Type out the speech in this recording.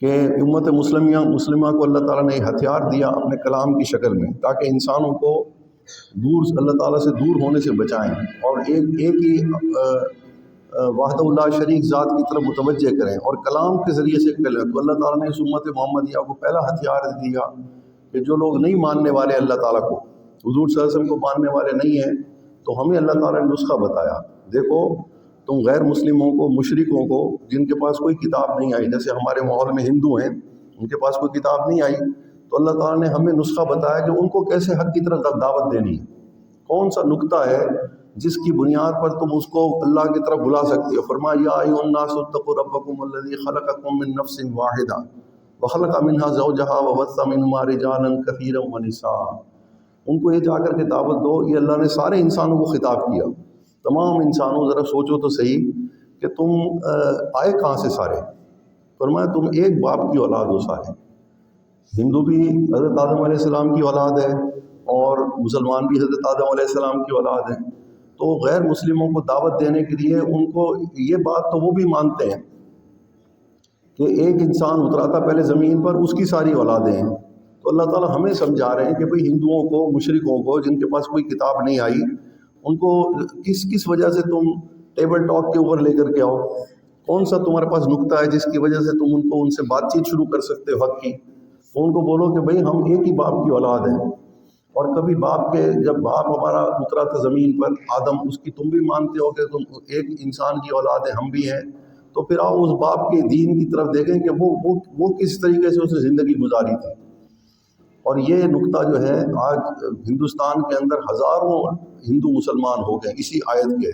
کہ امت مسلمہ کو اللہ تعالیٰ نے ہتھیار دیا اپنے کلام کی شکل میں، تاکہ انسانوں کو اللہ تعالیٰ سے دور ہونے سے بچائیں اور ایک ہی وحدہ اللہ شریک ذات کی طرف متوجہ کریں اور کلام کے ذریعے سے کریں۔ تو اللہ تعالیٰ نے اس امت محمدیہ کو پہلا ہتھیار دیا کہ جو لوگ نہیں ماننے والے اللہ تعالیٰ کو، حضور صلی اللہ علیہ وسلم کو ماننے والے نہیں ہیں، تو ہمیں اللہ تعالیٰ نے نسخہ بتایا، دیکھو تم غیر مسلموں کو، مشرکوں کو، جن کے پاس کوئی کتاب نہیں آئی، جیسے ہمارے ماحول میں ہندو ہیں، ان کے پاس کوئی کتاب نہیں آئی، تو اللہ تعالیٰ نے ہمیں نسخہ بتایا کہ ان کو کیسے حق کی طرف دعوت دینی ہے، کون سا نقطہ ہے جس کی بنیاد پر تم اس کو اللہ کی طرف بلا سکتے ہو۔ فرمایا یا ایھا الناس اتقوا ربکم الذی خلقکم من نفس واحدہ وخلق منها زوجہا وبث منہما رجالا کثیرا ونساء۔ ان کو یہ جا کر کے دعوت دو، یہ اللہ نے سارے انسانوں کو خطاب کیا، تمام انسانوں، ذرا سوچو تو صحیح کہ تم آئے کہاں سے سارے؟ فرمایا تم ایک باپ کی اولاد ہو سارے، ہندو بھی حضرت آدم علیہ السلام کی اولاد ہے اور مسلمان بھی حضرت آدم علیہ السلام کی اولاد ہیں۔ تو غیر مسلموں کو دعوت دینے کے لیے ان کو یہ بات تو وہ بھی مانتے ہیں کہ ایک انسان اترا تھا پہلے زمین پر، اس کی ساری اولادیں ہیں۔ تو اللہ تعالیٰ ہمیں سمجھا رہے ہیں کہ بھئی ہندوؤں کو، مشرکوں کو، جن کے پاس کوئی کتاب نہیں آئی، ان کو کس وجہ سے تم ٹیبل ٹاک کے اوپر لے کر کے آؤ؟ کون سا تمہارے پاس نقطہ ہے جس کی وجہ سے تم ان سے بات چیت شروع کر سکتے ہو حق کی؟ تو ان کو بولو کہ بھئی ہم ایک ہی باپ کی اولاد ہیں، اور کبھی جب باپ ہمارا اترا تھا زمین پر آدم، اس کی تم بھی مانتے ہو کہ تم ایک انسان کی اولاد ہیں، ہم بھی ہیں، تو پھر آؤ اس باپ کے دین کی طرف دیکھیں کہ وہ کس طریقے سے اس نے زندگی گزاری تھی۔ اور یہ نقطہ جو ہے آج ہندوستان کے اندر ہزاروں ہندو مسلمان ہو گئے اسی آیت کے